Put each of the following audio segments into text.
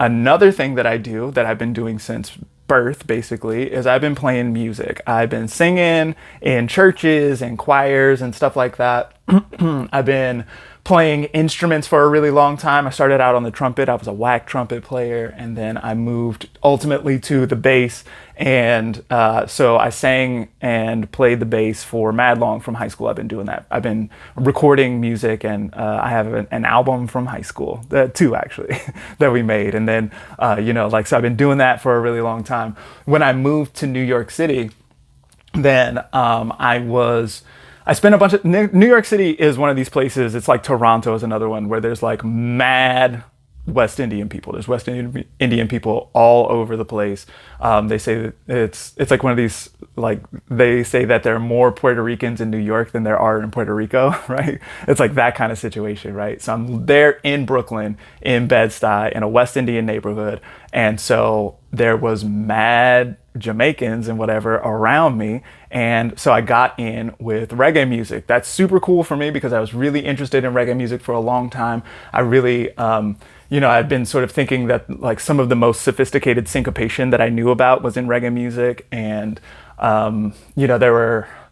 another thing that I do that I've been doing since birth basically is I've been playing music. I've been singing in churches and choirs and stuff like that. I've been playing instruments for a really long time. I started out on the trumpet. I was a whack trumpet player, and then I moved ultimately to the bass. And so I sang and played the bass for mad long from high school. I've been doing that. I've been recording music, and I have an album from high school, two actually, that we made. And then, so I've been doing that for a really long time. When I moved to New York City, then I spent a bunch of New York City is one of these places. It's like Toronto is another one where there's like mad West Indian people. There's Indian people all over the place. They say that it's like one of these, like they say that there are more Puerto Ricans in New York than there are in Puerto Rico, right? It's like that kind of situation, right? So I'm there in Brooklyn, in Bed-Stuy, in a West Indian neighborhood, and so there was mad Jamaicans and whatever around me. And so I got in with reggae music. That's super cool for me because I was really interested in reggae music for a long time. I really, I'd been sort of thinking that like some of the most sophisticated syncopation that I knew about was in reggae music. And,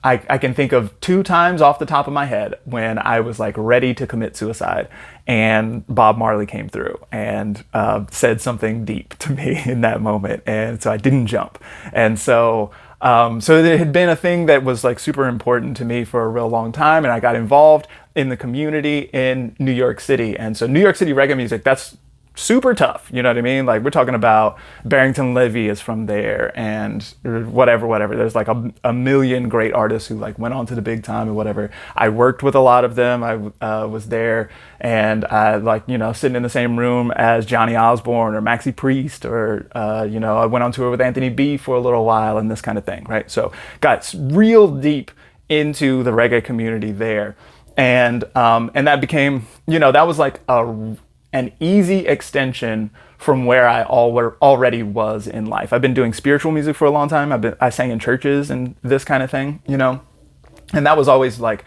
I can think of two times off the top of my head when I was like ready to commit suicide and Bob Marley came through and said something deep to me in that moment. And so I didn't jump. And so it had been a thing that was like super important to me for a real long time. And I got involved in the community in New York City. And so New York City reggae music, that's super tough. You know what I mean? Like we're talking about Barrington Levy is from there and whatever. There's like a million great artists who like went on to the big time and whatever. I worked with a lot of them. I was there and I sitting in the same room as Johnny Osborne or Maxi Priest or, I went on tour with Anthony B for a little while and this kind of thing. Right. So got real deep into the reggae community there. And that became, that was like an easy extension from where I already was in life. I've been doing spiritual music for a long time. I sang in churches and this kind of thing, and that was always like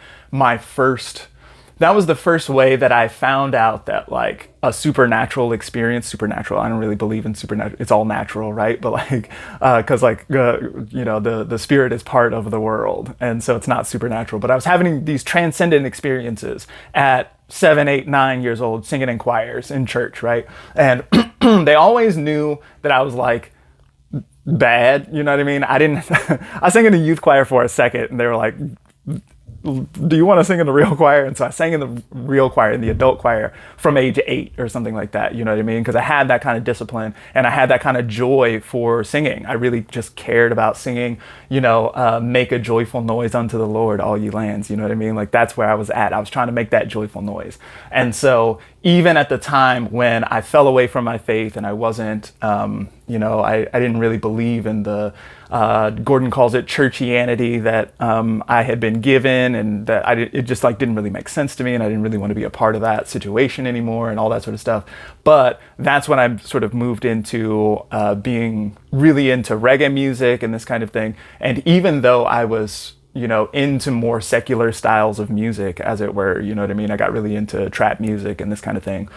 that was the first way that I found out that like a supernatural experience, I don't really believe in supernatural. It's all natural, right? But like, the spirit is part of the world. And so it's not supernatural, but I was having these transcendent experiences at 7, 8, 9 years old, singing in choirs in church, right? And they always knew that I was like bad, you know what I mean? I sang in a youth choir for a second and they were like, do you want to sing in the real choir? And so I sang in the real choir, in the adult choir from age 8 or something like that. You know what I mean? Because I had that kind of discipline and I had that kind of joy for singing. I really just cared about singing, make a joyful noise unto the Lord, all ye lands. You know what I mean? Like that's where I was at. I was trying to make that joyful noise. And so even at the time when I fell away from my faith and I wasn't, I didn't really believe in the, Gordon calls it churchianity that I had been given, and that it just like didn't really make sense to me, and I didn't really want to be a part of that situation anymore, and all that sort of stuff. But that's when I sort of moved into being really into reggae music and this kind of thing. And even though I was into more secular styles of music, as it were, you know what I mean? I got really into trap music and this kind of thing.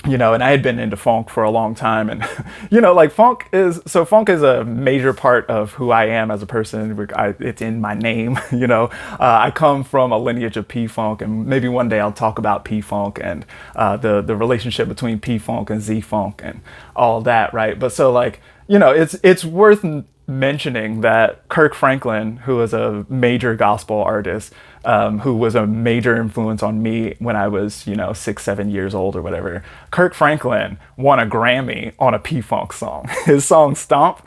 And I had been into funk for a long time, and like funk is a major part of who I am as a person. It's in my name. I come from a lineage of P-Funk, and maybe one day I'll talk about P-Funk and the relationship between P-Funk and Z-Funk and all that, right? But so like it's worth mentioning that Kirk Franklin, who was a major gospel artist, who was a major influence on me when I was, 6, 7 years old or whatever. Kirk Franklin won a Grammy on a P-Funk song. His song Stomp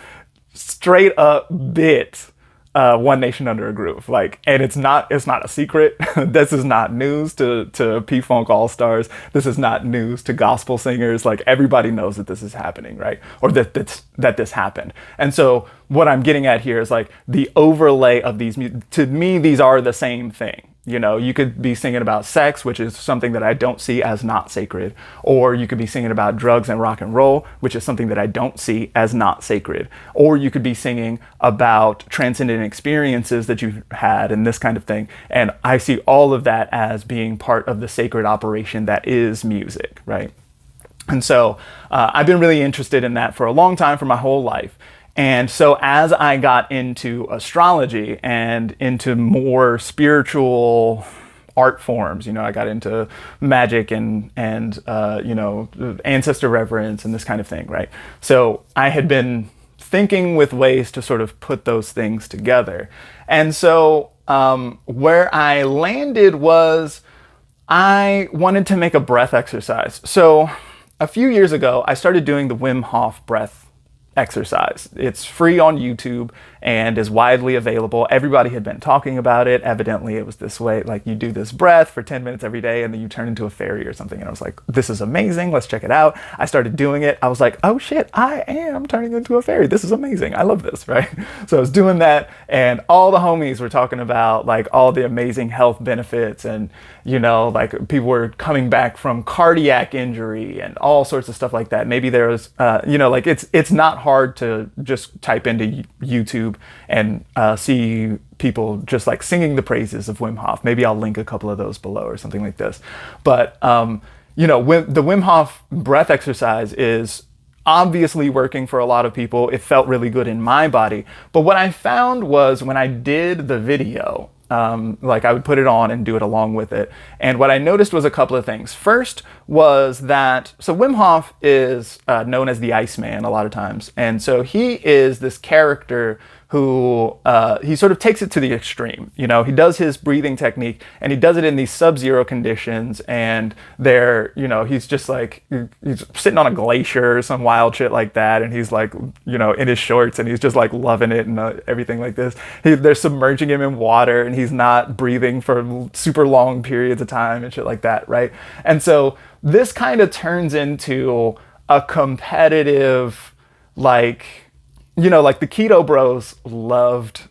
straight up bit One Nation Under a Groove. Like, and it's not a secret. This is not news to P-Funk All-Stars. This is not news to gospel singers. Like, everybody knows that this is happening, right? Or that this happened. And so what I'm getting at here is like the overlay of these, to me, these are the same thing. You could be singing about sex, which is something that I don't see as not sacred. Or you could be singing about drugs and rock and roll, which is something that I don't see as not sacred. Or you could be singing about transcendent experiences that you've had and this kind of thing. And I see all of that as being part of the sacred operation that is music, right? And so I've been really interested in that for a long time, for my whole life. And so as I got into astrology and into more spiritual art forms, I got into magic and ancestor reverence and this kind of thing, right? So I had been thinking with ways to sort of put those things together. And so where I landed was I wanted to make a breath exercise. So a few years ago, I started doing the Wim Hof breath exercise. It's free on YouTube and is widely available. Everybody had been talking about it. Evidently, it was this way, like you do this breath for 10 minutes every day and then you turn into a fairy or something. And I was like, this is amazing. Let's check it out. I started doing it. I was like, oh shit, I am turning into a fairy. This is amazing. I love this, right? So I was doing that and all the homies were talking about like all the amazing health benefits and, like people were coming back from cardiac injury and all sorts of stuff like that. Maybe there was, like it's not hard to just type into YouTube and see people just like singing the praises of Wim Hof. Maybe I'll link a couple of those below or something like this. But, the Wim Hof breath exercise is obviously working for a lot of people. It felt really good in my body. But what I found was when I did the video, like I would put it on and do it along with it. And what I noticed was a couple of things. First was that, so Wim Hof is known as the Iceman a lot of times. And so he is this character who he sort of takes it to the extreme. He does his breathing technique and he does it in these sub-zero conditions and he's just like, he's sitting on a glacier or some wild shit like that. And he's like, in his shorts and he's just like loving it and everything like this. They're submerging him in water and he's not breathing for super long periods of time and shit like that, right? And so this kind of turns into a competitive, like the Keto Bros loved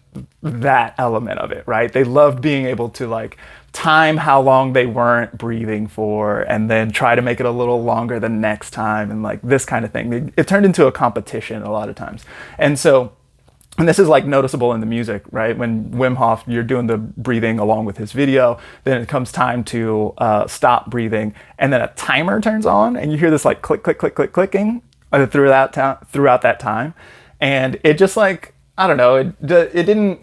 that element of it, right? They loved being able to like time how long they weren't breathing for and then try to make it a little longer the next time and like this kind of thing. It turned into a competition a lot of times. And this is like noticeable in the music, right? When Wim Hof, you're doing the breathing along with his video, then it comes time to stop breathing and then a timer turns on and you hear this like click, click, click, click, clicking throughout that time. And it just like, I don't know, it didn't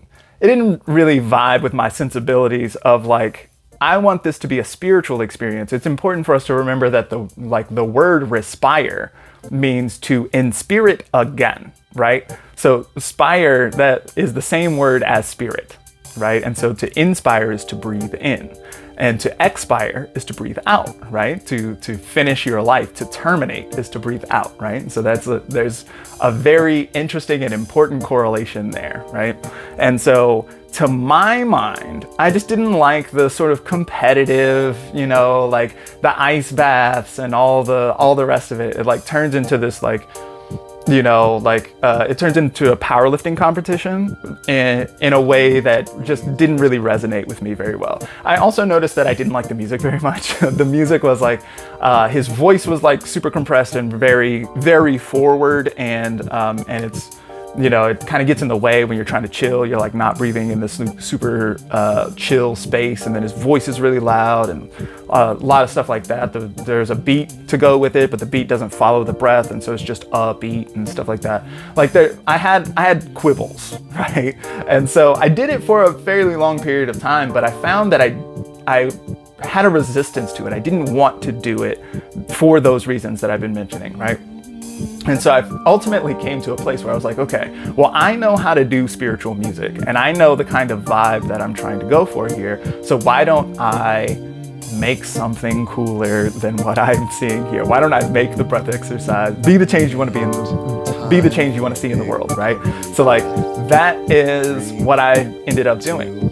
really vibe with my sensibilities of like, I want this to be a spiritual experience. It's important for us to remember that the word respire means to inspirit again, right? So spire, that is the same word as spirit, right? And so to inspire is to breathe in. And to expire is to breathe out, right? To finish your life, to terminate is to breathe out, right? And so there's a very interesting and important correlation there, right? And so to my mind, I just didn't like the sort of competitive, like the ice baths and all the rest of it. It like turns into this like, it turns into a powerlifting competition in a way that just didn't really resonate with me very well. I also noticed that I didn't like the music very much. The music was like, his voice was like super compressed and very, very forward and it's, it kind of gets in the way when you're trying to chill. You're like not breathing in this super chill space, and then his voice is really loud and a lot of stuff like that. There's a beat to go with it, but the beat doesn't follow the breath, and so it's just a beat and stuff like that. Like I had quibbles, right? And so I did it for a fairly long period of time, but I found that I had a resistance to it. I didn't want to do it for those reasons that I've been mentioning, right? And so I ultimately came to a place where I was like, okay, well, I know how to do spiritual music and I know the kind of vibe that I'm trying to go for here. So why don't I make something cooler than what I'm seeing here? Why don't I make the breath exercise be the change you want to be the change you want to see in the world, right? So like that is what I ended up doing.